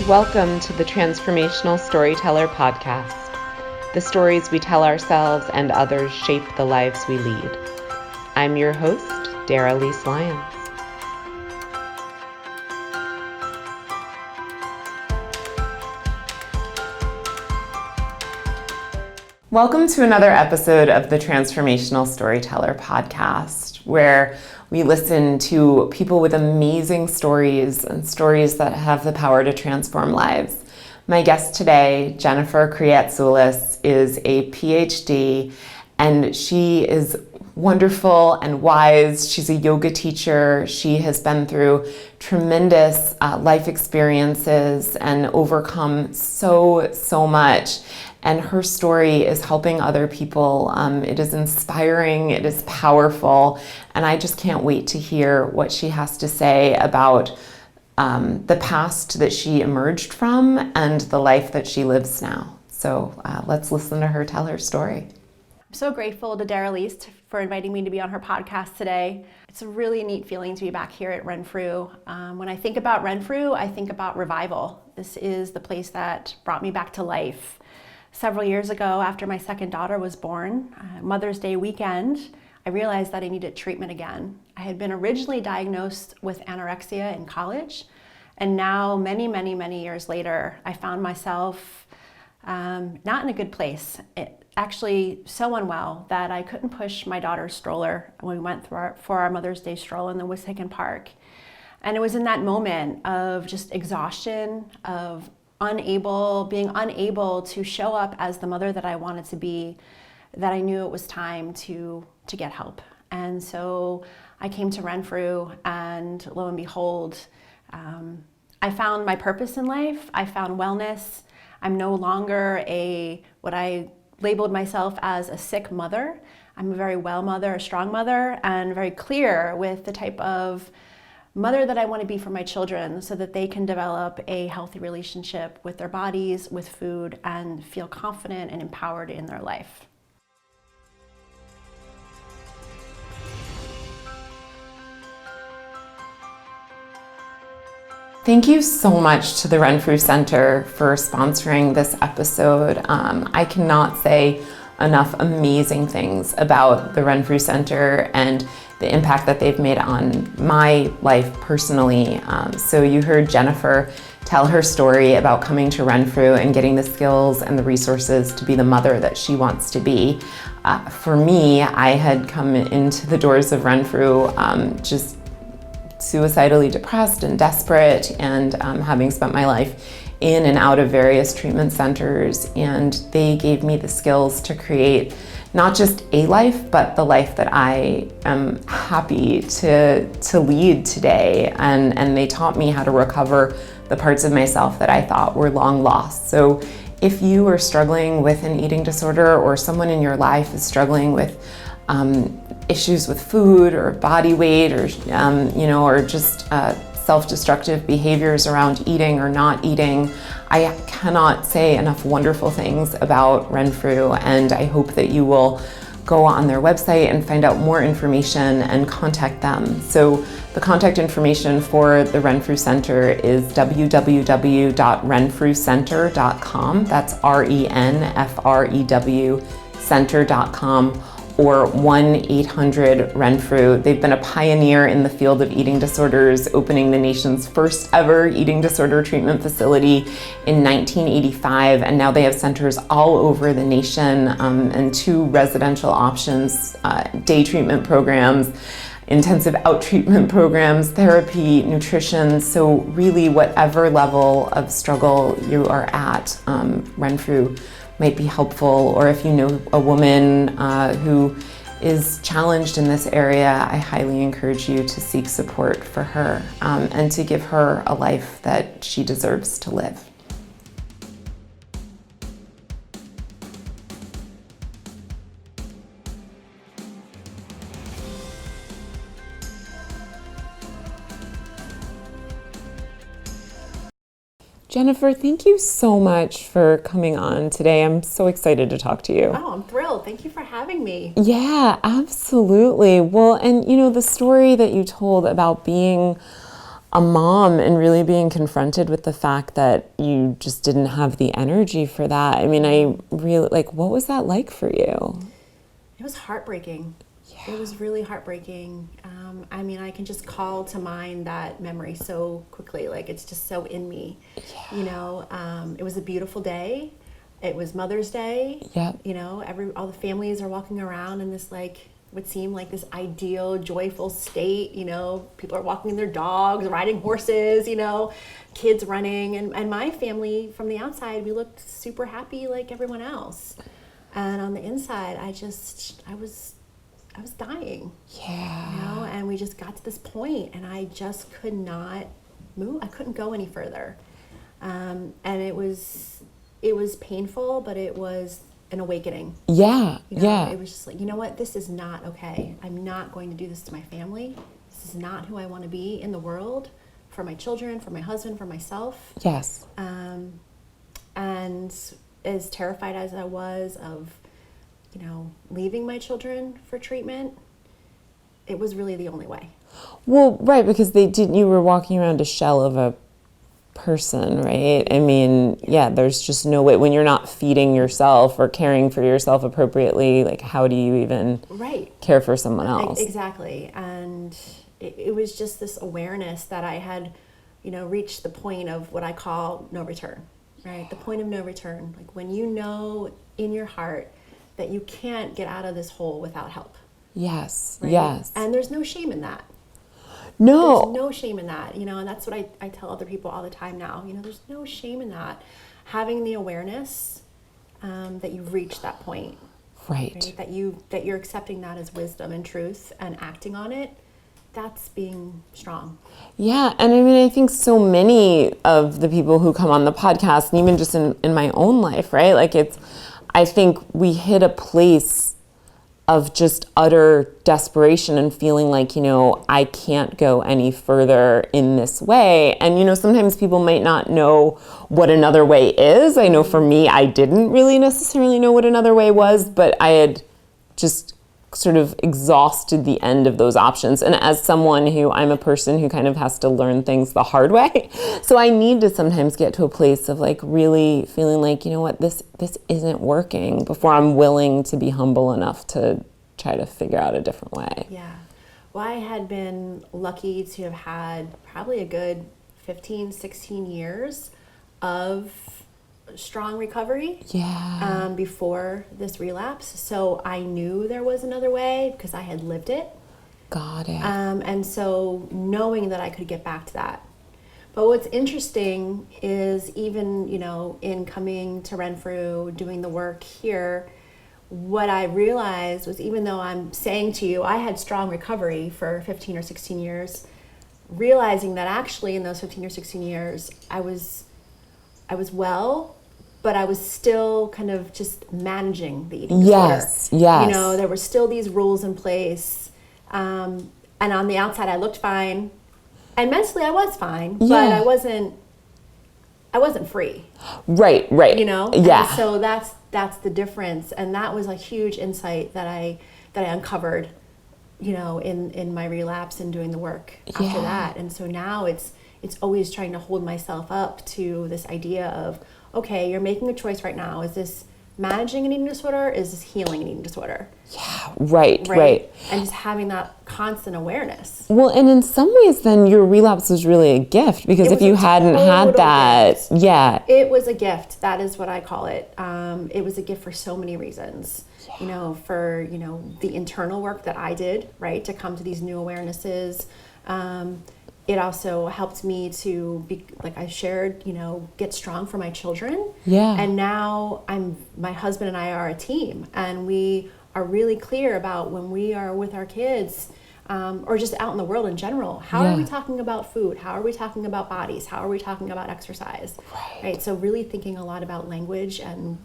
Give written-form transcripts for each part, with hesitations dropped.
Welcome to the Transformational Storyteller podcast. The stories we tell ourselves and others shape the lives we lead. I'm your host, Darylise Lyons. Welcome to another episode of the Transformational Storyteller podcast, where we listen to people with amazing stories and stories that have the power to transform lives. My guest today, Jennifer Kreatsoulas, is a PhD, and she is wonderful and wise. She's a yoga teacher. She has been through tremendous life experiences and overcome so much. And her story is helping other people. It is inspiring, it is powerful, and I just can't wait to hear what she has to say about the past that she emerged from and the life that she lives now. So let's listen to her tell her story. I'm so grateful to Darylise for inviting me to be on her podcast today. It's a really neat feeling to be back here at Renfrew. When I think about Renfrew, I think about revival. This is the place that brought me back to life. Several years ago, after my second daughter was born, Mother's Day weekend, I realized that I needed treatment again. I had been originally diagnosed with anorexia in college, and now many years later, I found myself not in a good place. Actually so unwell that I couldn't push my daughter's stroller when we went for our Mother's Day stroll in the Wissahickon Park. And it was in that moment of just exhaustion, of being unable to show up as the mother that I wanted to be, that I knew it was time to get help. And so I came to Renfrew, and lo and behold, I found my purpose in life. I found wellness. I'm no longer what I labeled myself as a sick mother. I'm a very well mother, a strong mother, and very clear with the type of mother that I want to be for my children, so that they can develop a healthy relationship with their bodies, with food, and feel confident and empowered in their life. Thank you so much to the Renfrew Center for sponsoring this episode. I cannot say enough amazing things about the Renfrew Center and the impact that they've made on my life personally. So you heard Jennifer tell her story about coming to Renfrew and getting the skills and the resources to be the mother that she wants to be. For me, I had come into the doors of Renfrew just suicidally depressed and desperate, and having spent my life in and out of various treatment centers, and they gave me the skills to create not just a life, but the life that I am happy to lead today. And they taught me how to recover the parts of myself that I thought were long lost. So if you are struggling with an eating disorder, or someone in your life is struggling with issues with food or body weight, or or just self-destructive behaviors around eating or not eating, I cannot say enough wonderful things about Renfrew, and I hope that you will go on their website and find out more information and contact them. So the contact information for the Renfrew Center is www.renfrewcenter.com. That's RENFREW center.com, or 1-800-RENFREW. They've been a pioneer in the field of eating disorders, opening the nation's first ever eating disorder treatment facility in 1985, and now they have centers all over the nation, and 2 residential options, day treatment programs, intensive out-treatment programs, therapy, nutrition. So really, whatever level of struggle you are at, Renfrew might be helpful. Or if you know a woman who is challenged in this area, I highly encourage you to seek support for her, and to give her a life that she deserves to live. Jennifer, thank you so much for coming on today. I'm so excited to talk to you. Oh, I'm thrilled. Thank you for having me. Yeah, absolutely. Well, and the story that you told about being a mom and really being confronted with the fact that you just didn't have the energy for that. I mean, I really, like, what was that like for you? It was heartbreaking. Yeah. It was really heartbreaking. I mean, I can just call to mind that memory so quickly. Like, it's just so in me. Yeah. You know, it was a beautiful day. It was Mother's Day. Yep. You know, all the families are walking around in this, like, would seem like this ideal, joyful state. You know, people are walking their dogs, riding horses, you know, kids running. And my family, from the outside, we looked super happy like everyone else. And on the inside, I was dying. Yeah. You know, and we just got to this point, and I just could not move. I couldn't go any further. And it was painful, but it was an awakening. Yeah. You know, Yeah. It was just like, you know what? This is not okay. I'm not going to do this to my family. This is not who I want to be in the world, for my children, for my husband, for myself. Yes. And as terrified as I was of, you know, leaving my children for treatment, it was really the only way. Well, right, because you were walking around a shell of a person, right? I mean, yeah, there's just no way, when you're not feeding yourself or caring for yourself appropriately, like, how do you even care for someone else? Exactly. And it was just this awareness that I had, you know, reached the point of what I call no return, right? The point of no return. Like, when you know in your heart that you can't get out of this hole without help. Yes, right? yes. And there's no shame in that. No. There's no shame in that, you know, and that's what I tell other people all the time now. You know, there's no shame in that. Having the awareness that you've reached that point. Right. That you're accepting that as wisdom and truth and acting on it. That's being strong. Yeah, and I mean, I think so many of the people who come on the podcast, and even just in my own life, right? Like, I think we hit a place of just utter desperation and feeling like, you know, I can't go any further in this way. And, you know, sometimes people might not know what another way is. I know for me, I didn't really necessarily know what another way was, but I had just sort of exhausted the end of those options. And as someone I'm a person who kind of has to learn things the hard way. So I need to sometimes get to a place of, like, really feeling like, you know what, this isn't working before I'm willing to be humble enough to try to figure out a different way. Yeah. Well, I had been lucky to have had probably a good 15, 16 years of strong recovery before this relapse. So I knew there was another way because I had lived it. Got it. And so knowing that I could get back to that. But what's interesting is, even, you know, in coming to Renfrew, doing the work here, what I realized was, even though I'm saying to you I had strong recovery for 15 or 16 years, realizing that actually in those 15 or 16 years I was well, but I was still kind of just managing the eating disorder. Yes. You know, there were still these rules in place. And on the outside I looked fine. And mentally I was fine, but I wasn't free. Right. You know? Yeah. And so that's the difference. And that was a huge insight that I uncovered, you know, in my relapse and doing the work after that. And so now it's always trying to hold myself up to this idea of, okay, you're making a choice right now. Is this managing an eating disorder? Is this healing an eating disorder? Yeah, right. And just having that constant awareness. Well, and in some ways then your relapse was really a gift, because if you hadn't had that, It was a gift. That is what I call it. It was a gift for so many reasons. You know, for, you know, the internal work that I did, right, to come to these new awarenesses. It also helped me to be, like I shared, you know, get strong for my children. Yeah. And now my husband and I are a team, and we are really clear about when we are with our kids, or just out in the world in general, how are we talking about food? How are we talking about bodies? How are we talking about exercise? Right. So really thinking a lot about language and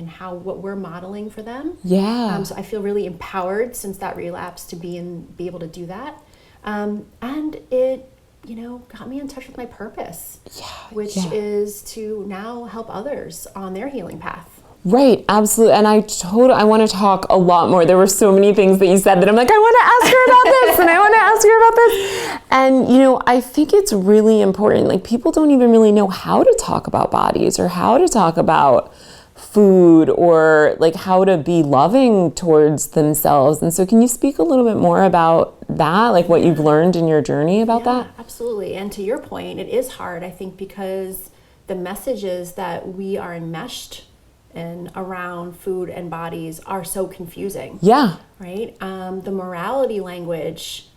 how, what we're modeling for them. Yeah. So I feel really empowered since that relapse to be able to do that. And it, you know, got me in touch with my purpose, which is to now help others on their healing path. Right, absolutely. And I want to talk a lot more. There were so many things that you said that I'm like, I want to ask her about this and I want to ask her about this. And, I think it's really important. Like, people don't even really know how to talk about bodies or how to talk about food or like how to be loving towards themselves. And so can you speak a little bit more about that, like what you've learned in your journey about that? Absolutely. And to your point, it is hard, I think, because the messages that we are enmeshed in around food and bodies are so confusing. Yeah. Right? The morality language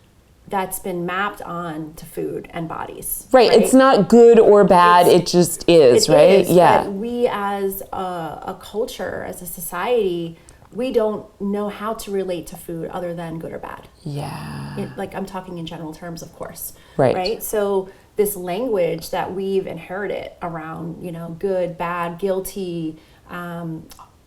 that's been mapped on to food and bodies. Right. It's not good or bad. It just is, right? Yeah. But we as a culture, as a society, we don't know how to relate to food other than good or bad. Yeah. Like, I'm talking in general terms, of course. Right. So this language that we've inherited around, good, bad, guilty,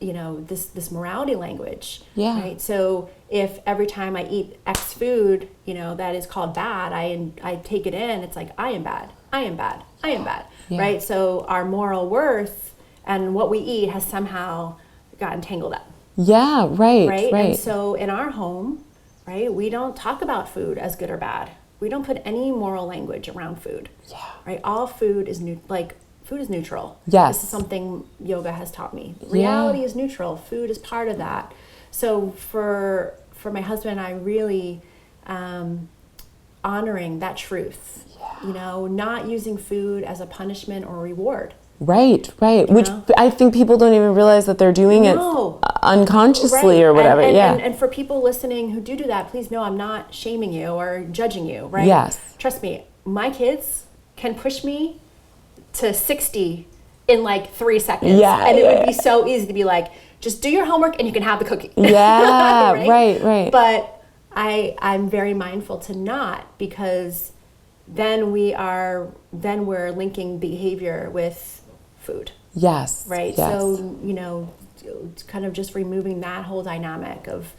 this morality language. Yeah. Right. So if every time I eat X food, that is called bad, I take it in, it's like, I am bad, I am bad, I am bad. Yeah. Right. So our moral worth and what we eat has somehow gotten tangled up. Yeah. Right. And so in our home, right, we don't talk about food as good or bad. We don't put any moral language around food. Yeah. Right. All food is food is neutral. Yes. This is something yoga has taught me. Reality is neutral. Food is part of that. So for my husband and I, really honoring that truth. Yeah. Not using food as a punishment or reward. Right. Which I think people don't even realize that they're doing it unconsciously or whatever. And for people listening who do that, please know I'm not shaming you or judging you, right? Yes. Trust me, my kids can push me to 60 in like 3 seconds. Yeah. And it would be so easy to be like, just do your homework and you can have the cookie. Yeah, right. But I'm very mindful to not, because then we're linking behavior with food. Yes. Right. Yes. So, kind of just removing that whole dynamic of,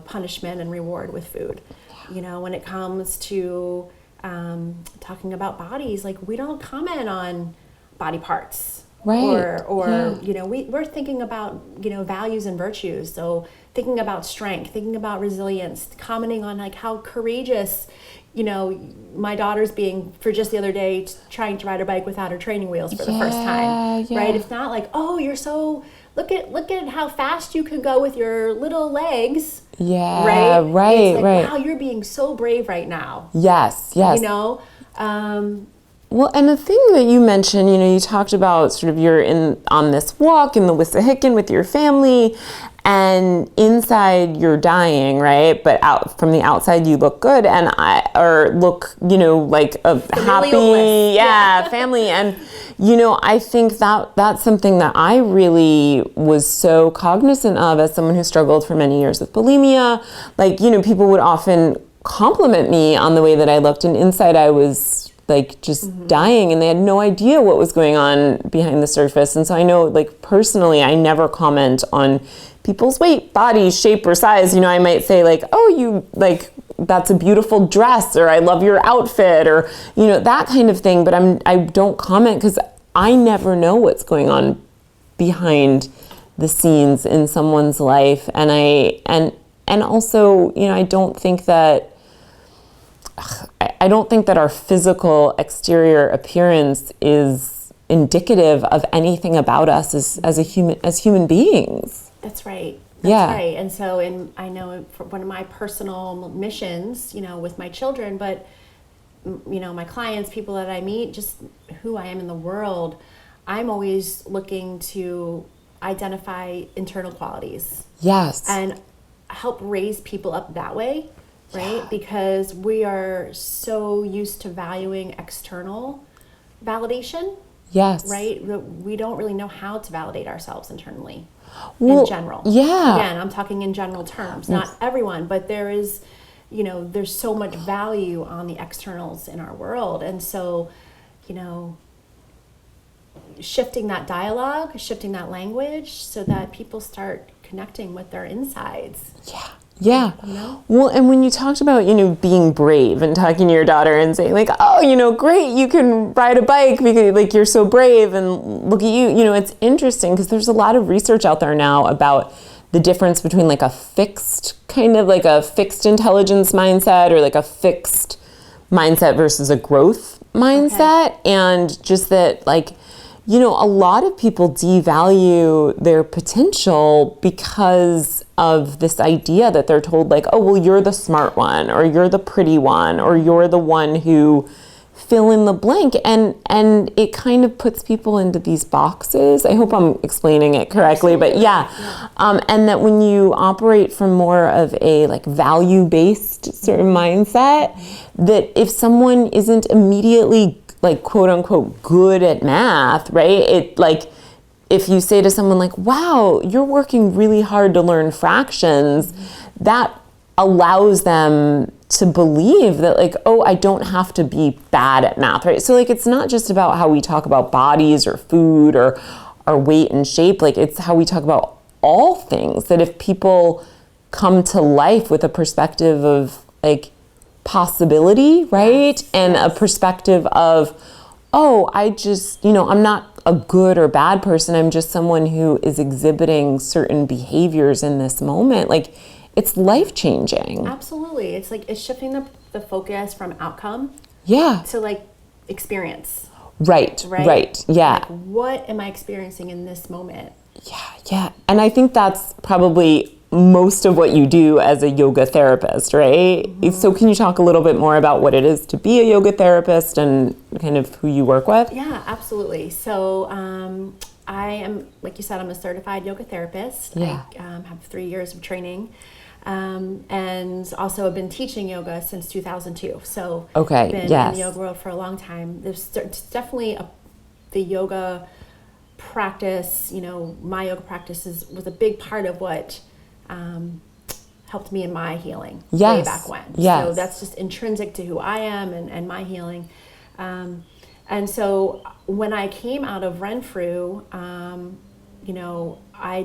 punishment and reward with food. When it comes to talking about bodies, like, we don't comment on body parts. Right. Or we're thinking about, values and virtues. So thinking about strength, thinking about resilience, commenting on like how courageous, my daughter's being for just the other day trying to ride her bike without her training wheels for the first time. Yeah. Right. It's not like, oh, you're so, look at how fast you can go with your little legs. Yeah. Right. It's like, right. Wow, you're being so brave right now. Yes. Well, and the thing that you mentioned, you talked about sort of you're on this walk in the Wissahickon with your family, and inside you're dying, right? But out from the outside you look good, look, like a happy, family. And, I think that's something that I really was so cognizant of as someone who struggled for many years with bulimia. Like, people would often compliment me on the way that I looked, and inside I was like just dying, and they had no idea what was going on behind the surface. And so I know, like, personally, I never comment on people's weight, body, shape, or size. I might say like, oh, you like, that's a beautiful dress, or I love your outfit, or, that kind of thing. But I don't comment because I never know what's going on behind the scenes in someone's life. And also, I don't think that our physical exterior appearance is indicative of anything about us as human beings. That's right. That's right. And so, I know for one of my personal missions, with my children, but my clients, people that I meet, just who I am in the world, I'm always looking to identify internal qualities. Yes. And help raise people up that way. Right? Because we are so used to valuing external validation. Yes. Right? We don't really know how to validate ourselves internally in general. Yeah. Again, I'm talking in general terms, not everyone, but there is, there's so much value on the externals in our world. And so, shifting that dialogue, shifting that language so that people start connecting with their insides. Yeah. You know? Well, and when you talked about, being brave and talking to your daughter and saying like, oh, great, you can ride a bike because like you're so brave and look at you, it's interesting because there's a lot of research out there now about the difference between like a fixed intelligence mindset or like a fixed mindset versus a growth mindset. Okay. And just that like, a lot of people devalue their potential because of this idea that they're told like, oh, well, you're the smart one, or you're the pretty one, or you're the one who fill in the blank. And it kind of puts people into these boxes. I hope I'm explaining it correctly, but yeah. And that when you operate from more of a like value-based sort of mindset, that if someone isn't immediately like quote unquote good at math, right? It like, if you say to someone like, wow, you're working really hard to learn fractions, that allows them to believe that like, oh, I don't have to be bad at math, right? So like, it's not just about how we talk about bodies or food or our weight and shape. Like it's how we talk about all things, that if people come to life with a perspective of like possibility, right? Yes. And a perspective of, oh, I just, I'm not a good or bad person. I'm just someone who is exhibiting certain behaviors in this moment. Like it's life-changing. Absolutely. It's like, it's shifting the focus from outcome to like experience. Right. Yeah. Like, what am I experiencing in this moment? Yeah. And I think that's probably most of what you do as a yoga therapist, right? Mm-hmm. So can you talk a little bit more about what it is to be a yoga therapist and kind of who you work with? Yeah, absolutely. So I am, like you said, I'm a certified yoga therapist. Yeah. I have 3 years of training. And also have been teaching yoga since 2002. So been in the yoga world for a long time. There's definitely the yoga practice, my yoga practice was a big part of what helped me in my healing way back when. Yes. So that's just intrinsic to who I am and my healing. And so when I came out of Renfrew, I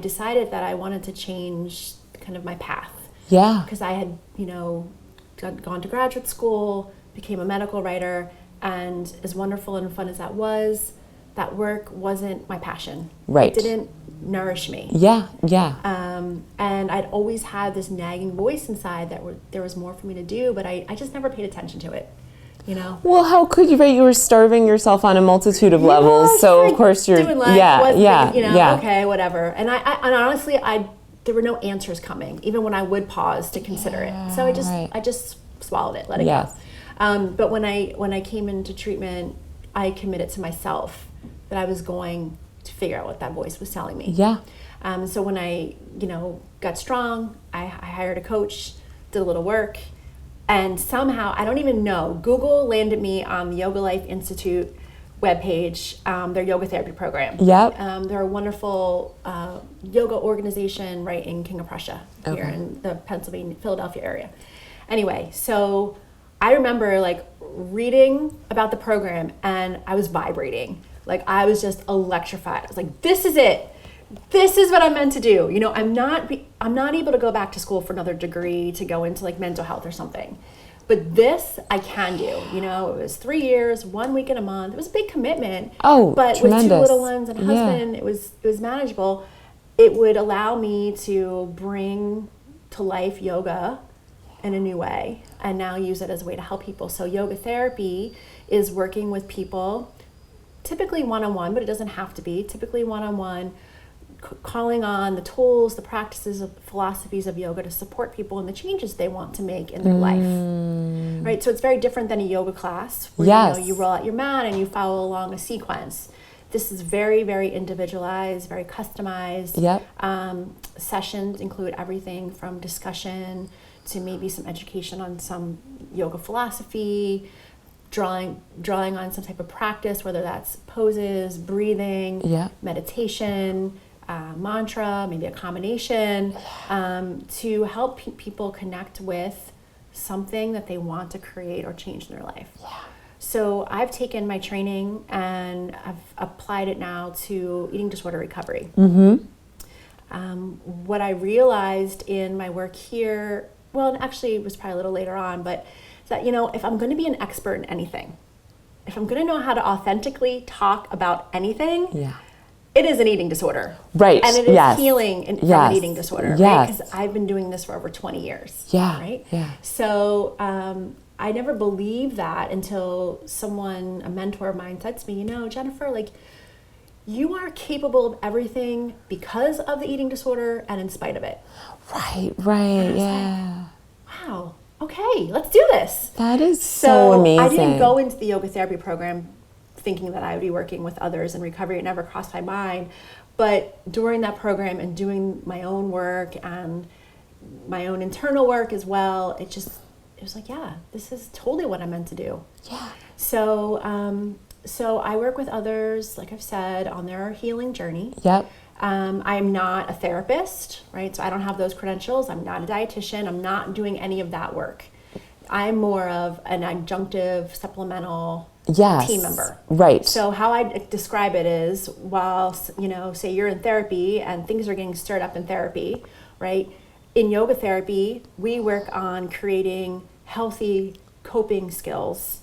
decided that I wanted to change kind of my path. Yeah. Because I had, gone to graduate school, became a medical writer, and as wonderful and fun as that was, that work wasn't my passion. Right. It didn't nourish me. Yeah. And I'd always had this nagging voice inside that there was more for me to do, but I just never paid attention to it. Well, how could you, right? You were starving yourself on a multitude of levels, so like of course you're doing life, okay, whatever. And and honestly, there were no answers coming, even when I would pause to consider it. So I just swallowed it, let it go. But when I came into treatment, I committed to myself that I was going to figure out what that voice was telling me. Yeah. So when I got strong, I hired a coach, did a little work. And somehow, I don't even know, Google landed me on the Yoga Life Institute webpage, their yoga therapy program. Yep. They're a wonderful yoga organization right in King of Prussia, here in the Philadelphia area. Anyway, so I remember like reading about the program and I was vibrating. Like I was just electrified. I was like, this is it. This is what I'm meant to do. I'm not able to go back to school for another degree to go into like mental health or something. But this I can do. It was 3 years, 1 week in a month. It was a big commitment. But tremendous. With 2 little ones and a husband, it was manageable. It would allow me to bring to life yoga in a new way and now use it as a way to help people. So yoga therapy is working with people, typically one-on-one, but it doesn't have to be, typically one-on-one, calling on the tools, the practices, of philosophies of yoga to support people in the changes they want to make in their life. Right? So it's very different than a yoga class where you roll out your mat and you follow along a sequence. This is very, very individualized, very customized. Yep. Sessions include everything from discussion to maybe some education on some yoga philosophy, drawing on some type of practice, whether that's poses, breathing, meditation, mantra, maybe a combination, to help people connect with something that they want to create or change in their life. So I've taken my training and I've applied it now to eating disorder recovery. What I realized in my work here, well, actually it was probably a little later on, but that, if I'm going to be an expert in anything, if I'm going to know how to authentically talk about anything, it is an eating disorder. Right. And it is healing from an eating disorder. Yes. Right? Because I've been doing this for over 20 years. Yeah. Right? Yeah. So I never believed that until a mentor of mine said to me, Jennifer, like, you are capable of everything because of the eating disorder and in spite of it. Right. Yeah. Like, wow. Okay, let's do this. That is so amazing. I didn't go into the yoga therapy program thinking that I would be working with others in recovery. It never crossed my mind. But during that program and doing my own work and my own internal work as well, it was like, yeah, this is totally what I'm meant to do. Yeah. So I work with others, like I've said, on their healing journey. Yep. I'm not a therapist, right? So I don't have those credentials. I'm not a dietitian. I'm not doing any of that work. I'm more of an adjunctive, supplemental team member. Right. So how I describe it is, while, say you're in therapy and things are getting stirred up in therapy, right? In yoga therapy, we work on creating healthy coping skills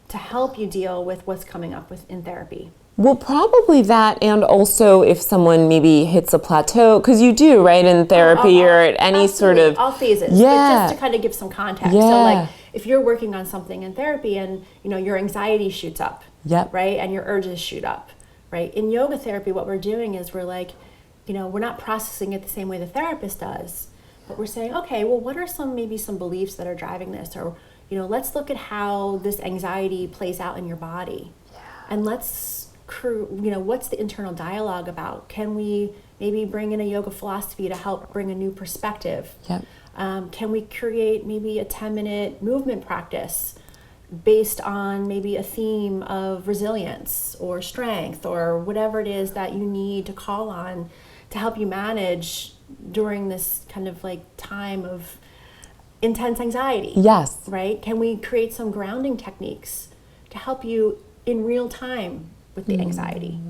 to help you deal with what's coming up in therapy. Well, probably that, and also if someone maybe hits a plateau, because you do, right, in therapy or at any sort of... All phases, yeah. But just to kind of give some context. Yeah. So, like, if you're working on something in therapy and, your anxiety shoots up, right, and your urges shoot up, right? In yoga therapy, what we're doing is we're like, we're not processing it the same way the therapist does, but we're saying, okay, well, what are maybe some beliefs that are driving this? Or, let's look at how this anxiety plays out in your body. Yeah. And let's... what's the internal dialogue about? Can we maybe bring in a yoga philosophy to help bring a new perspective? Yep. Can we create maybe a 10-minute movement practice based on maybe a theme of resilience or strength or whatever it is that you need to call on to help you manage during this kind of like time of intense anxiety? Yes. Right? Can we create some grounding techniques to help you in real time with the anxiety?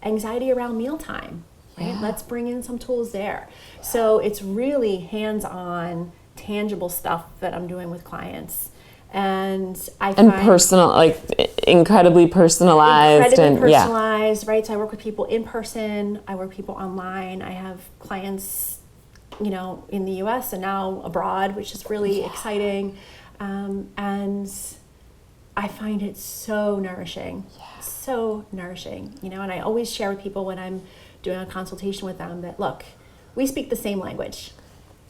Anxiety around mealtime, right? Yeah. Let's bring in some tools there. Yeah. So it's really hands-on, tangible stuff that I'm doing with clients. And personal, like incredibly personalized. Right? So I work with people in person, I work with people online. I have clients, in the US and now abroad, which is really exciting. And I find it so nourishing, and I always share with people when I'm doing a consultation with them that, look, we speak the same language.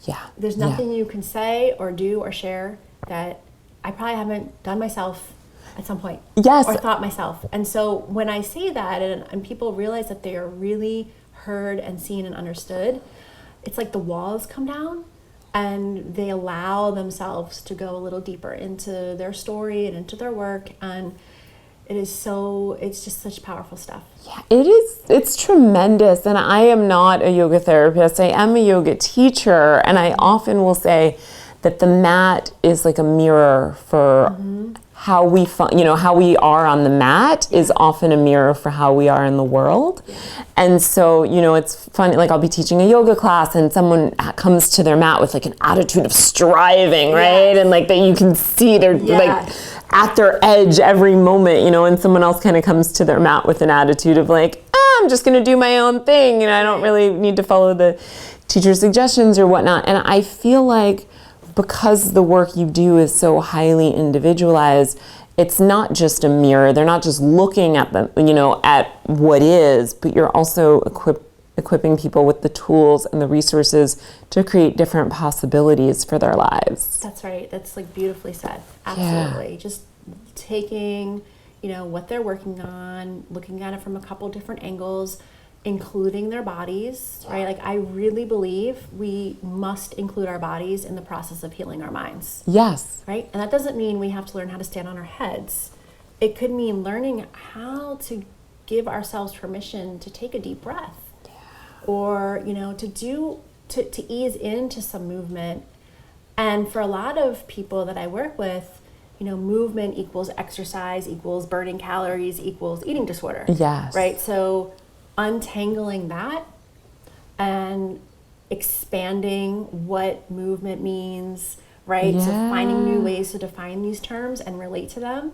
Yeah. There's nothing you can say or do or share that I probably haven't done myself at some point. Yes. Or thought myself. And so when I say that and people realize that they are really heard and seen and understood, it's like the walls come down. And they allow themselves to go a little deeper into their story and into their work. And it's just such powerful stuff. Yeah, it is. It's tremendous. And I am not a yoga therapist. I am a yoga teacher. And I often will say that the mat is like a mirror for how we how we are on the mat is often a mirror for how we are in the world. Yeah. And so, it's funny, like I'll be teaching a yoga class and someone comes to their mat with like an attitude of striving, right? And like that you can see they're like at their edge every moment, and someone else kind of comes to their mat with an attitude of like, I'm just going to do my own thing. I don't really need to follow the teacher's suggestions or whatnot. And I feel like because the work you do is so highly individualized, it's not just a mirror. They're not just looking at them, at what is, but you're also equipping people with the tools and the resources to create different possibilities for their lives. That's right. That's like beautifully said. Absolutely. Yeah. Just taking, what they're working on, looking at it from a couple different angles, including their bodies, right? Like I really believe we must include our bodies in the process of healing our minds. Yes. Right? And that doesn't mean we have to learn how to stand on our heads. It could mean learning how to give ourselves permission to take a deep breath. Yeah. Or, to ease into some movement. And for a lot of people that I work with, movement equals exercise equals burning calories equals eating disorder. Yes. Right? So untangling that and expanding what movement means, right? Yeah. So finding new ways to define these terms and relate to them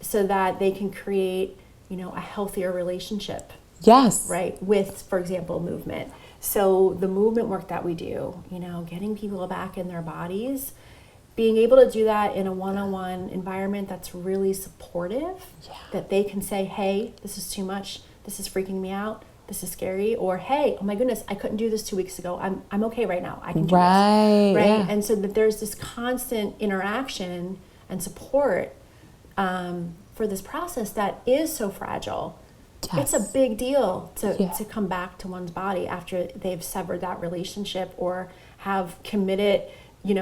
so that they can create, a healthier relationship. Yes. Right, with, for example, movement. So the movement work that we do, getting people back in their bodies, being able to do that in a one-on-one environment that's really supportive, that they can say, hey, this is too much, this is freaking me out, this is scary, or hey, oh my goodness, I couldn't do this 2 weeks ago, I'm okay right now, I can do this. Right, yeah. And so that there's this constant interaction and support for this process that is so fragile. Yes. It's a big deal to come back to one's body after they've severed that relationship or have committed,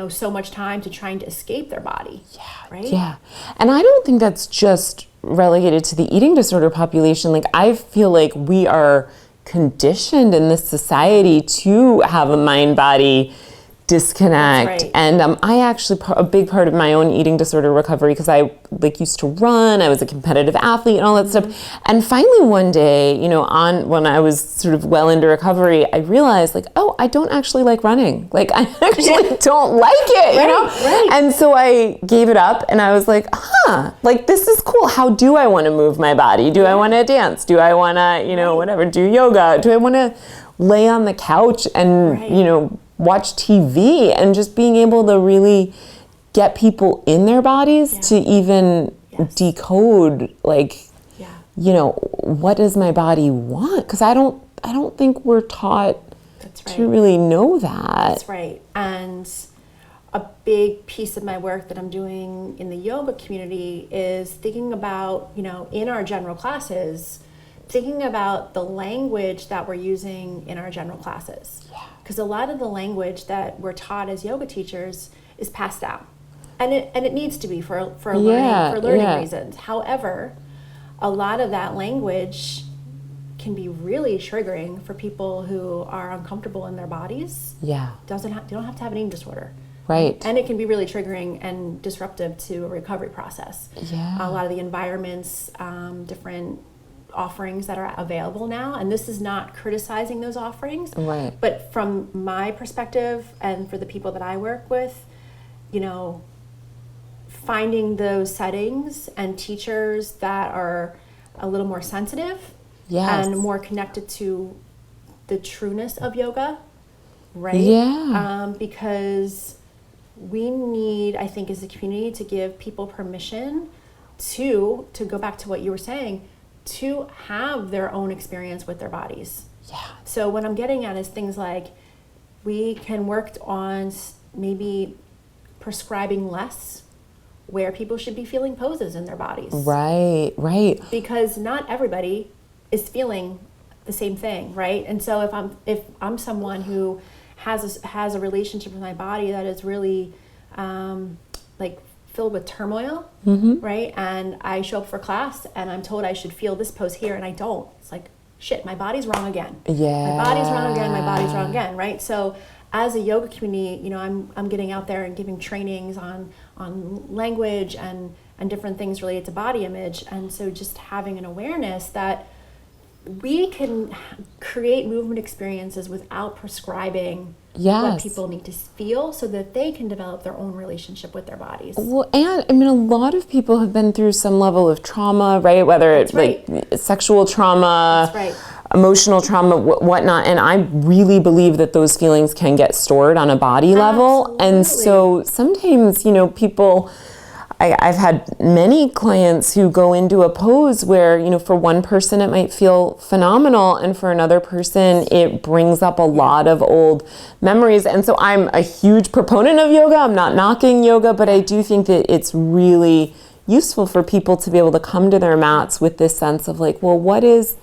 so much time to trying to escape their body. Yeah. Right? Yeah. And I don't think that's just relegated to the eating disorder population. Like, I feel like we are conditioned in this society to have a mind-body disconnect. That's right. And I actually, a big part of my own eating disorder recovery, because I used to run, I was a competitive athlete and all that stuff. And finally one day, when I was sort of well into recovery, I realized oh, I don't actually like running. Like, I actually don't like it, Right. And so I gave it up and I was like, this is cool. How do I want to move my body? Do I want to dance? Do I want to, whatever, do yoga? Do I want to lay on the couch and, watch TV? And just being able to really get people in their bodies to even decode, what does my body want? Because I don't think we're taught to really know that. That's right. And a big piece of my work that I'm doing in the yoga community is thinking about, in our general classes, thinking about the language that we're using in our general classes. Because a lot of the language that we're taught as yoga teachers is passed down. And it needs to be for learning reasons. However, a lot of that language can be really triggering for people who are uncomfortable in their bodies. Yeah. You don't have to have an eating disorder. Right. And it can be really triggering and disruptive to a recovery process. Yeah. A lot of the environments, different offerings that are available now, and this is not criticizing those offerings, right? But from my perspective and for the people that I work with, finding those settings and teachers that are a little more sensitive and more connected to the trueness of yoga, right? Yeah. Because we need, I think, as a community, to give people permission to go back to what you were saying, to have their own experience with their bodies. Yeah. So what I'm getting at is things like we can work on maybe prescribing less where people should be feeling poses in their bodies. Right. Because not everybody is feeling the same thing, right? And so if I'm someone who has a relationship with my body that is really filled with turmoil, right? And I show up for class and I'm told I should feel this pose here and I don't. It's like, shit, my body's wrong again. Yeah. My body's wrong again, right? So as a yoga community, I'm getting out there and giving trainings on language and different things related to body image. And so just having an awareness that we can create movement experiences without prescribing what people need to feel so that they can develop their own relationship with their bodies. Well, and I mean, a lot of people have been through some level of trauma, right? Whether it's sexual trauma, emotional trauma, whatnot. And I really believe that those feelings can get stored on a body level. And so sometimes, people... I've had many clients who go into a pose where, for one person it might feel phenomenal and for another person it brings up a lot of old memories. And so I'm a huge proponent of yoga. I'm not knocking yoga, but I do think that it's really useful for people to be able to come to their mats with this sense of what is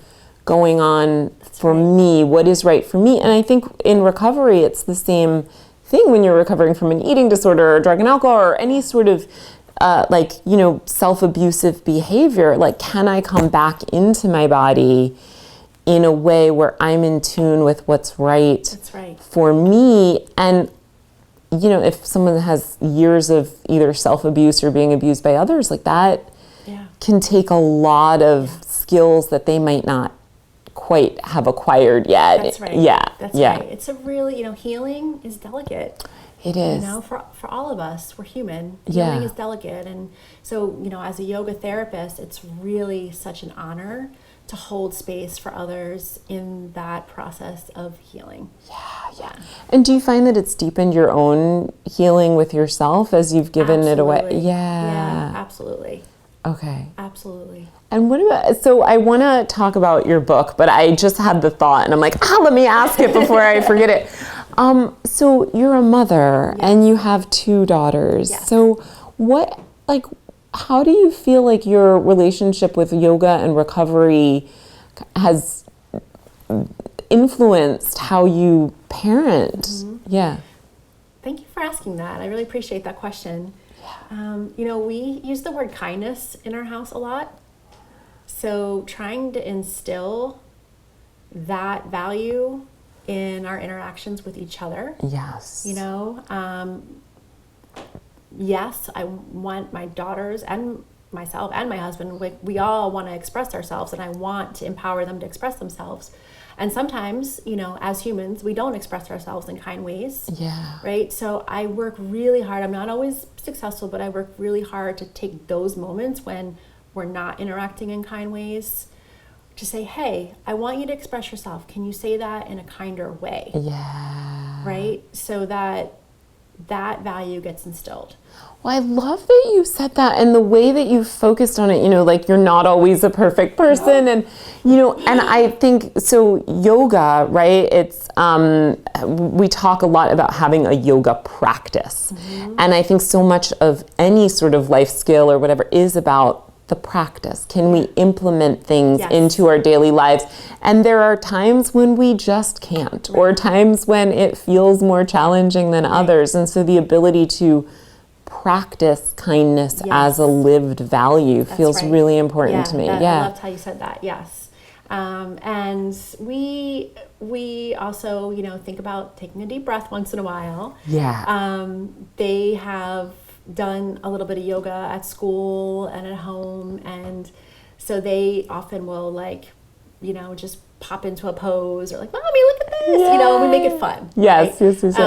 going on for me? What is right for me? And I think in recovery it's the same thing when you're recovering from an eating disorder or drug and alcohol or any sort of self-abusive behavior. Can I come back into my body in a way where I'm in tune with what's right for me? And, if someone has years of either self-abuse or being abused by others, that can take a lot of skills that they might not quite have acquired yet. That's right. Yeah. That's yeah. right. It's a really, healing is delicate. It is. For all of us, we're human. Yeah. Healing is delicate. And so, as a yoga therapist, it's really such an honor to hold space for others in that process of healing. Yeah. And do you find that it's deepened your own healing with yourself as you've given it away? Yeah, absolutely. Okay. Absolutely. And what about, so I want to talk about your book, but I just had the thought and I'm like, let me ask it before I forget it. So you're a mother and you have 2 daughters. Yes. So how do you feel like your relationship with yoga and recovery has influenced how you parent? Mm-hmm. Yeah. Thank you for asking that. I really appreciate that question. We use the word kindness in our house a lot. So trying to instill that value in our interactions with each other. Yes. Yes, I want my daughters and myself and my husband, we all want to express ourselves, and I want to empower them to express themselves. And sometimes, as humans, we don't express ourselves in kind ways. Yeah. Right? So I work really hard. I'm not always successful, but I work really hard to take those moments when we're not interacting in kind ways to say, hey, I want you to express yourself. Can you say that in a kinder way? Yeah. Right? So that value gets instilled. Well, I love that you said that, and the way that you focused on it, you're not always a perfect person. And, and I think, so yoga, right? It's, we talk a lot about having a yoga practice. Mm-hmm. And I think so much of any sort of life skill or whatever is about the practice. Can we implement things into our daily lives? And there are times when we just can't, or times when it feels more challenging than others. And so the ability to practice kindness as a lived value feels really important to me. I loved how you said that. Yes. And we also, think about taking a deep breath once in a while. Yeah. They have done a little bit of yoga at school and at home, and so they often will just pop into a pose or Mommy, look at this. We make it fun. Yes, right? yes.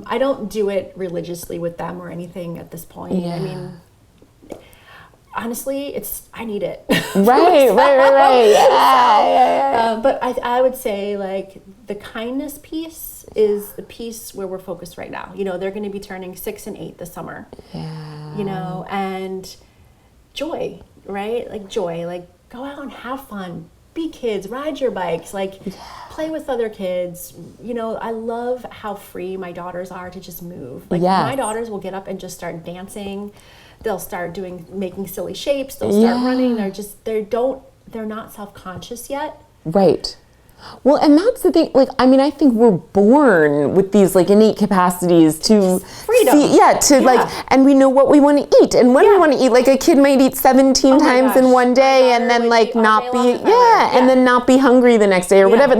I don't do it religiously with them or anything at this point. Yeah. I mean, honestly, I need it. Right. Yeah. But I would say the kindness piece is the piece where we're focused right now. They're going to be turning 6 and 8 this summer. Yeah. And joy, right? Joy, go out and have fun, be kids, ride your bikes, play with other kids. I love how free my daughters are to just move. My daughters will get up and just start dancing. They'll start making silly shapes. They'll start running. They're not self-conscious yet. Right. Well, and that's the thing, I think we're born with these innate capacities to freedom. And we know what we want to eat and when we want to eat. A kid might eat 17 times in one day and then not be, and then not be hungry the next day or whatever.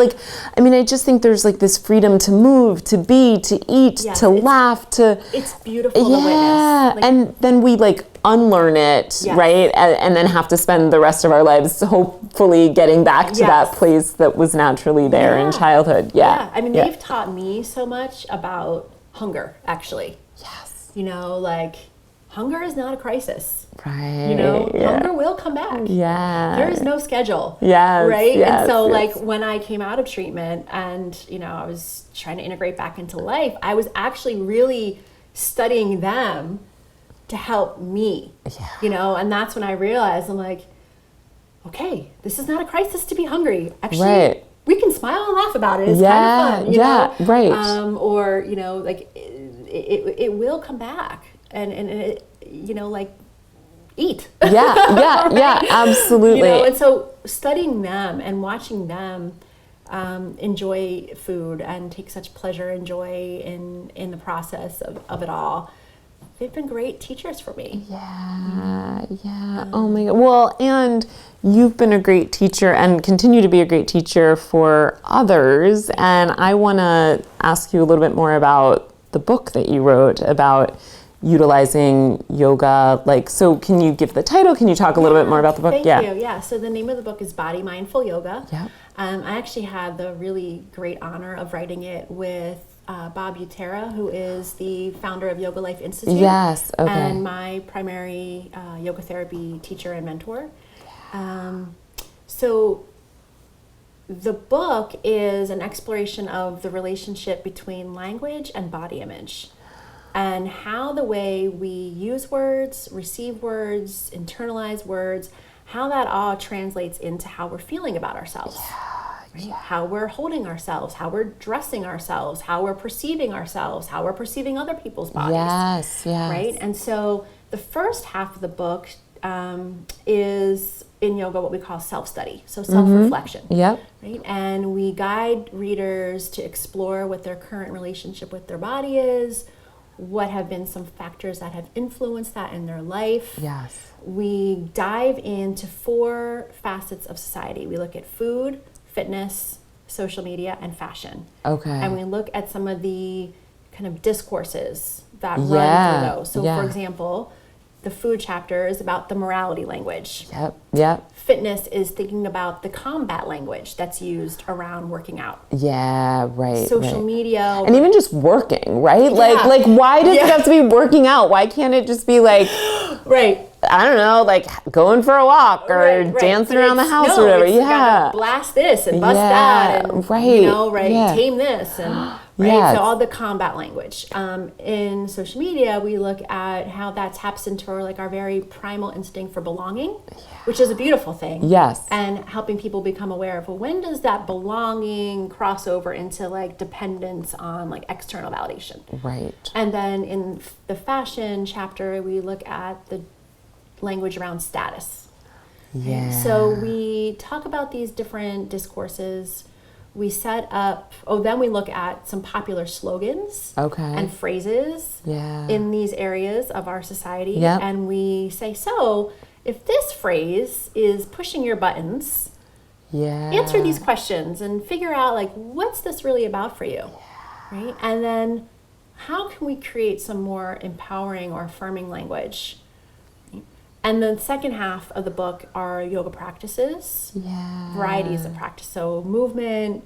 I just think there's this freedom to move, to be, to eat, to laugh, it's beautiful to witness. And then we unlearn it, right? And then have to spend the rest of our lives hopefully getting back to that place that was naturally there in childhood. They've taught me so much about hunger, actually. Yes. Hunger is not a crisis. Right. Hunger will come back. Yeah. There is no schedule. Yes. Right? Yes, and so when I came out of treatment and, I was trying to integrate back into life, I was actually really studying them to help me, and that's when I realized, I'm okay, this is not a crisis to be hungry. Actually, we can smile and laugh about it. It's kind of fun, right. Or, it will come back and it, eat. Yeah, absolutely. And so studying them and watching them enjoy food and take such pleasure and joy in the process of it all, they've been great teachers for me. Yeah. Oh my God. Well, and you've been a great teacher and continue to be a great teacher for others. And I want to ask you a little bit more about the book that you wrote about utilizing yoga. Like, so can you give the title? Can you talk a little bit more about the book? Thank you. Yeah. So the name of the book is Body Mindful Yoga. Yeah. I actually had the really great honor of writing it with Bob Butera, who is the founder of Yoga Life Institute. Yes. Okay. And my primary yoga therapy teacher and mentor. So the book is an exploration of the relationship between language and body image, and how the way we use words, receive words, internalize words, how that all translates into how we're feeling about ourselves. Right? Yeah. How we're holding ourselves, how we're dressing ourselves, how we're perceiving ourselves, how we're perceiving other people's bodies. Yes, yes. Right? And so the first half of the book is in yoga what we call self-study, so self-reflection. Yep. Right? And we guide readers to explore what their current relationship with their body is, what have been some factors that have influenced that in their life. Yes. We dive into 4 facets of society. We look at food, fitness, social media, and fashion. Okay. And we look at some of the kind of discourses that run through those. So for example, the food chapter is about the morality language. Yep. Fitness is thinking about the combat language that's used around working out. Yeah, right. Social media. And even just working, right? Like why does it have to be working out? Why can't it just be like, right. I don't know, like going for a walk or dancing around the house or whatever. You gotta blast this and bust that and tame this and so all the combat language. In social media, we look at how that taps into our very primal instinct for belonging, which is a beautiful thing. Yes. And helping people become aware of, well, when does that belonging cross over into dependence on external validation? Right. And then in the fashion chapter, we look at the language around status. Yeah. So we talk about these different discourses. We set up, then we look at some popular slogans and phrases in these areas of our society. Yep. And we say, so if this phrase is pushing your buttons, answer these questions and figure out what's this really about for you, right? And then how can we create some more empowering or affirming language? And the second half of the book are yoga practices, varieties of practice. So movement,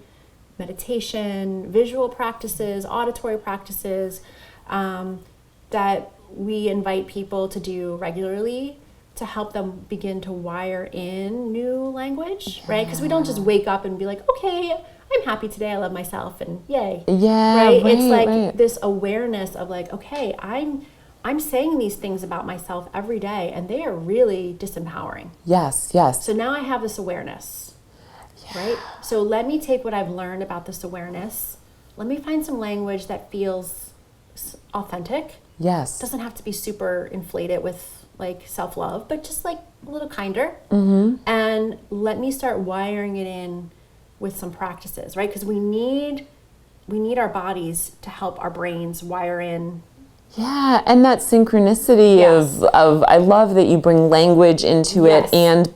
meditation, visual practices, auditory practices that we invite people to do regularly to help them begin to wire in new language, right? Because we don't just wake up and be like, okay, I'm happy today, I love myself, and yay. Right? It's this awareness of okay, I'm saying these things about myself every day, and they are really disempowering. Yes. So now I have this awareness, right? So let me take what I've learned about this awareness. Let me find some language that feels authentic. Yes. Doesn't have to be super inflated with self-love, but just a little kinder. And let me start wiring it in with some practices, right? Because we need our bodies to help our brains wire in. Yeah, and that synchronicity of I love that you bring language into it and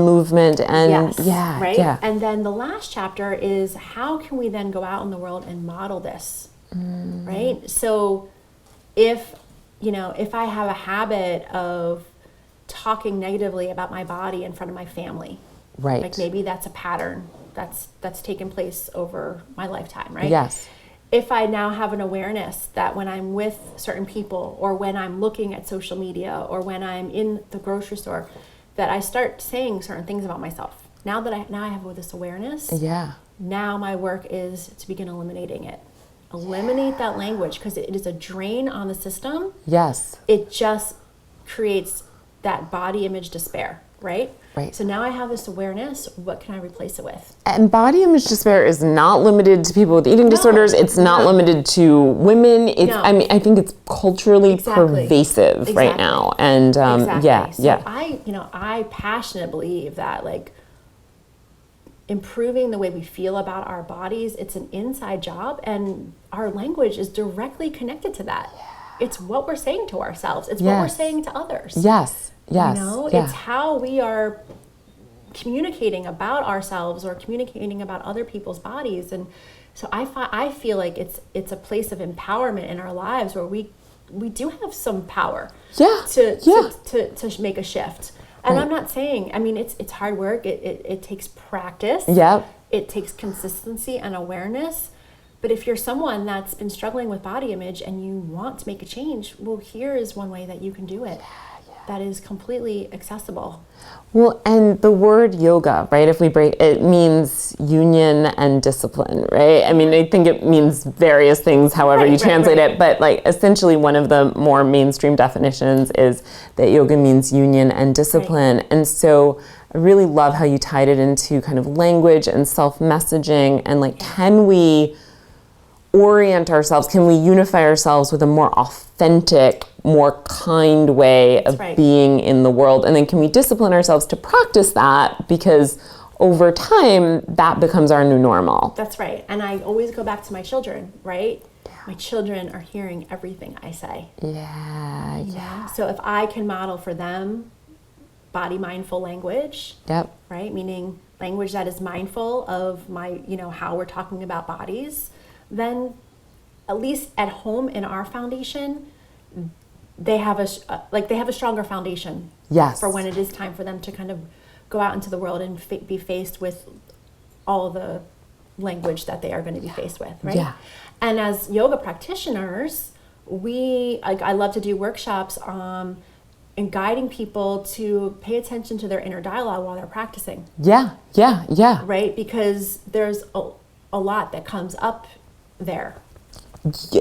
movement and right. And then the last chapter is how can we then go out in the world and model this, right? So if I have a habit of talking negatively about my body in front of my family, right? Maybe that's a pattern that's taken place over my lifetime, right? Yes. If I now have an awareness that when I'm with certain people or when I'm looking at social media or when I'm in the grocery store, that I start saying certain things about myself. Now I have this awareness, now my work is to begin eliminating it. Eliminate that language because it is a drain on the system. Yes. It just creates that body image despair, right? Right. So now I have this awareness. What can I replace it with? And body image despair is not limited to people with eating disorders. It's not limited to women. It's I think it's culturally pervasive right now. And So I passionately believe that improving the way we feel about our bodies, it's an inside job, and our language is directly connected to that. It's what we're saying to ourselves. It's what we're saying to others. Yes. It's how we are communicating about ourselves or communicating about other people's bodies. And so I feel like it's a place of empowerment in our lives where we we do have some power to make a shift. And I'm not saying, I mean, it's hard work. It takes practice. Yep. It takes consistency and awareness. But if you're someone that's been struggling with body image and you want to make a change, well, here is one way that you can do it. That is completely accessible. Well, and the word yoga, right, if we break it, means union and discipline, right? I mean, I think it means various things, however you translate it, but like essentially one of the more mainstream definitions is that yoga means union and discipline. And so I really love how you tied it into kind of language and self-messaging, and like, can we orient ourselves, can we unify ourselves with a more authentic, more kind way of being in the world? And then can we discipline ourselves to practice that, because over time that becomes our new normal. That's right. And I always go back to my children, right? My children are hearing everything I say. Yeah. So if I can model for them body mindful language, right? Meaning language that is mindful of my, how we're talking about bodies, then at least at home in our foundation, they have a stronger foundation for when it is time for them to kind of go out into the world and be faced with all the language that they are going to be faced with, right? Yeah. And as yoga practitioners, I love to do workshops in guiding people to pay attention to their inner dialogue while they're practicing. Yeah. Right? Because there's a lot that comes up there.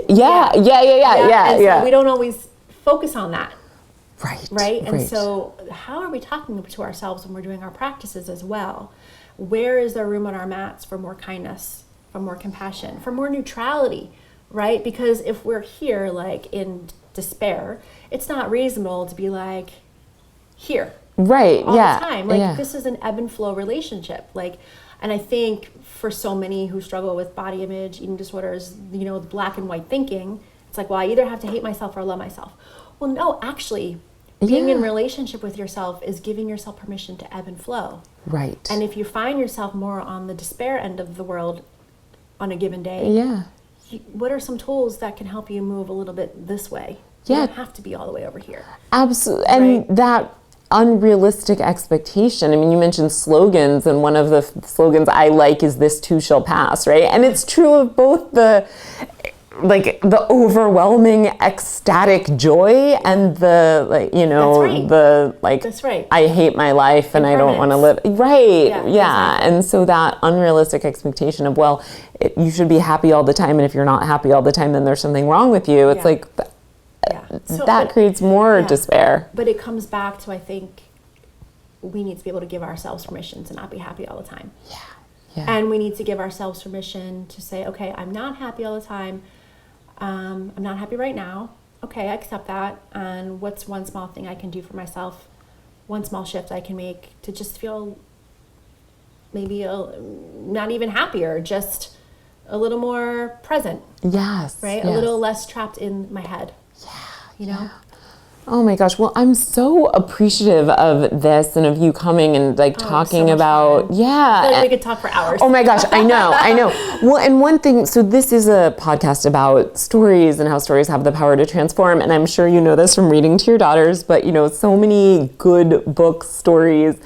Yeah. So we don't always focus on that. Right? And right. So how are we talking to ourselves when we're doing our practices as well? Where is there room on our mats for more kindness, for more compassion, for more neutrality, right? Because if we're here like in despair, it's not reasonable to be like here. Right. All the time. Like this is an ebb and flow relationship. And I think for so many who struggle with body image, eating disorders, the black and white thinking, it's like, well, I either have to hate myself or love myself. Well, no, actually, being in relationship with yourself is giving yourself permission to ebb and flow. Right. And if you find yourself more on the despair end of the world on a given day, what are some tools that can help you move a little bit this way? You don't have to be all the way over here. Absolutely. And that unrealistic expectation. I mean, you mentioned slogans, and one of the slogans I like is "This too shall pass," right? And it's true of both the overwhelming ecstatic joy and the I hate my life and I don't want to live. Right. Yeah. And so that unrealistic expectation of, well, you should be happy all the time, and if you're not happy all the time, then there's something wrong with you. It's that creates more despair. But it comes back to, I think, we need to be able to give ourselves permission to not be happy all the time. Yeah. And we need to give ourselves permission to say, okay, I'm not happy all the time. I'm not happy right now. Okay, I accept that. And what's one small thing I can do for myself? One small shift I can make to just feel maybe not even happier, just a little more present. Yes. Right? Yes. A little less trapped in my head. Yeah. Oh my gosh. Well, I'm so appreciative of this and of you coming and talking about, I feel like we could talk for hours. Oh my gosh. I know. Well, and one thing, so this is a podcast about stories and how stories have the power to transform. And I'm sure you know this from reading to your daughters, but so many good book stories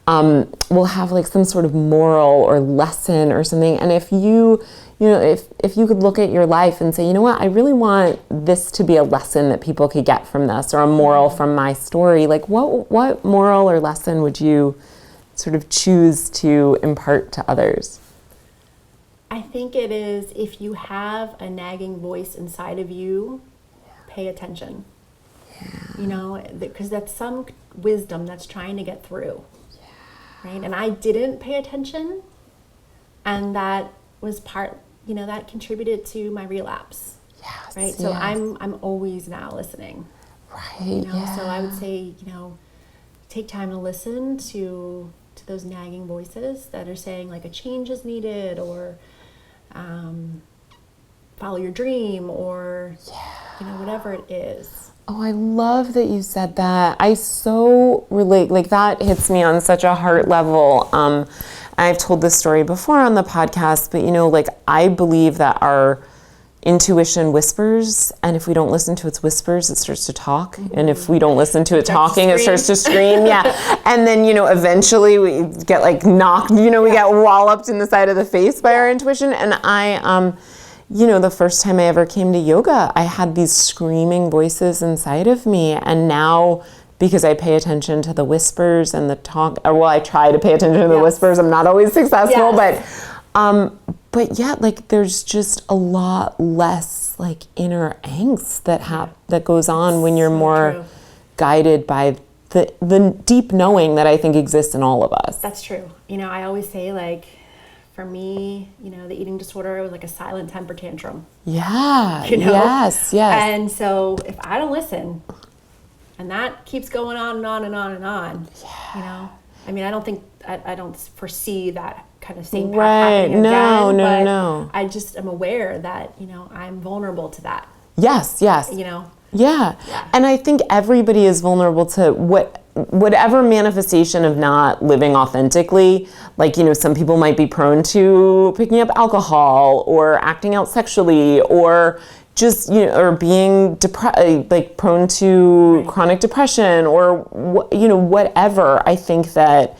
will have some sort of moral or lesson or something. And if you could look at your life and say, you know what, I really want this to be a lesson that people could get from this, or a moral from my story, what moral or lesson would you sort of choose to impart to others? I think it is, if you have a nagging voice inside of you, pay attention. Because that's some wisdom that's trying to get through. Right? And I didn't pay attention, and that was part, that contributed to my relapse. Yes. Right? So I'm always now listening. Right. So I would say, take time to listen to those nagging voices that are saying a change is needed, or follow your dream, or whatever it is. Oh, I love that you said that. I so relate. That hits me on such a heart level. I've told this story before on the podcast, but I believe that our intuition whispers, and if we don't listen to its whispers, it starts to talk. And if we don't listen to it talking, it starts to scream. Yeah. And then, eventually we get like knocked, we get walloped in the side of the face by our intuition. And I, the first time I ever came to yoga, I had these screaming voices inside of me. And now, because I pay attention to the whispers and the talk, I try to pay attention to the whispers. I'm not always successful, but yeah, like there's just a lot less like inner angst that goes on when you're more guided by the deep knowing that I think exists in all of us. That's true. I always say, like, for me, the eating disorder was like a silent temper tantrum. Yeah. Yes. And so if I don't listen, and that keeps going on and on and on and on, I mean, I don't foresee that kind of same path happening again. No. I just am aware that, I'm vulnerable to that. Yes. Yeah. And I think everybody is vulnerable to whatever manifestation of not living authentically. Like, some people might be prone to picking up alcohol or acting out sexually or just, or being prone to chronic depression or, whatever. I think that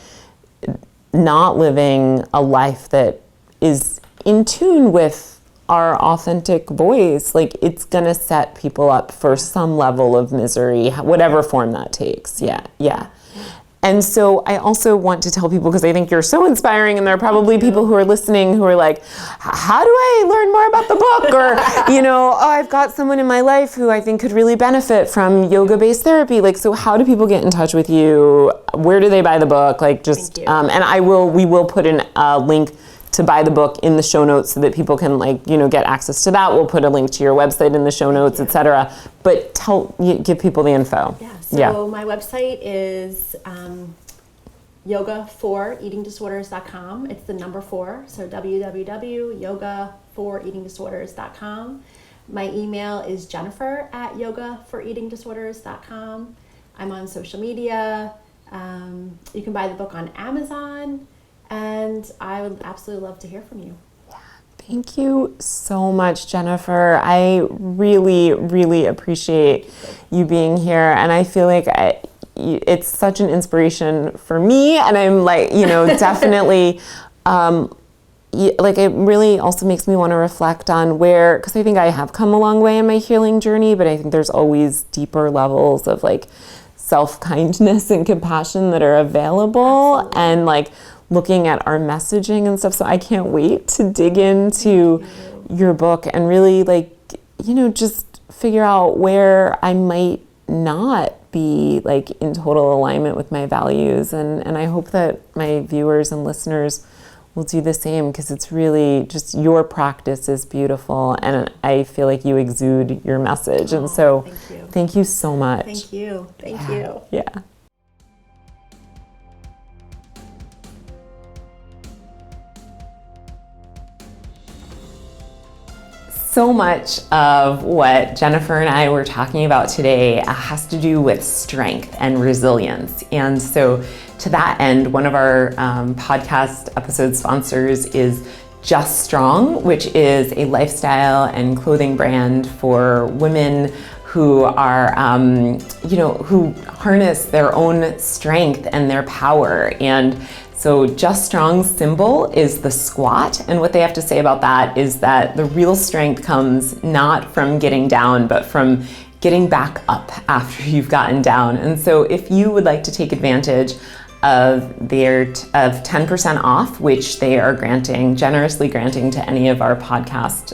not living a life that is in tune with our authentic voice, like it's going to set people up for some level of misery, whatever form that takes. Yeah. And so I also want to tell people, because I think you're so inspiring, and there are probably people who are listening who are like, how do I learn more about the book? Or, I've got someone in my life who I think could really benefit from yoga-based therapy. Like, so how do people get in touch with you? Where do they buy the book? Like, just, and we will put a link to buy the book in the show notes so that people can get access to that. We'll put a link to your website in the show notes, etc. But give people the info. So my website is yoga4eatingdisorders.com. It's the number 4, so www.yoga4eatingdisorders.com. My email is jennifer@yoga4eatingdisorders.com. I'm on social media. You can buy the book on Amazon. And I would absolutely love to hear from you. Thank you so much, Jennifer. I really, really appreciate you being here. And I feel like it's such an inspiration for me. And I'm like, definitely, it really also makes me want to reflect on because I think I have come a long way in my healing journey, but I think there's always deeper levels of self-kindness and compassion that are available. Absolutely. And looking at our messaging and stuff. So I can't wait to dig into your book and really just figure out where I might not be in total alignment with my values. And I hope that my viewers and listeners will do the same, because it's really just your practice is beautiful. And I feel like you exude your message. And so thank you so much. Thank you. Thank you. Yeah. So much of what Jennifer and I were talking about today has to do with strength and resilience. And so to that end, one of our podcast episode sponsors is Just Strong, which is a lifestyle and clothing brand for women who are, who harness their own strength and their power. And so Just Strong's symbol is the squat, and what they have to say about that is that the real strength comes not from getting down, but from getting back up after you've gotten down. And so if you would like to take advantage of 10% off, which they are generously granting to any of our podcast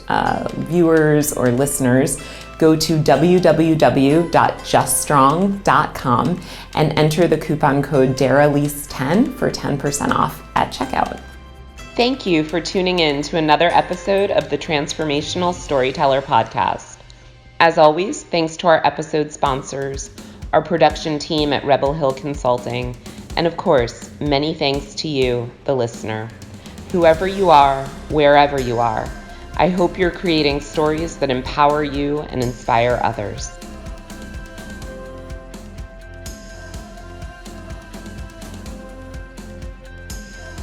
viewers or listeners, go to www.juststrong.com and enter the coupon code DARALEASE10 for 10% off at checkout. Thank you for tuning in to another episode of the Transformational Storyteller podcast. As always, thanks to our episode sponsors, our production team at Rebel Hill Consulting, and of course, many thanks to you, the listener. Whoever you are, wherever you are, I hope you're creating stories that empower you and inspire others.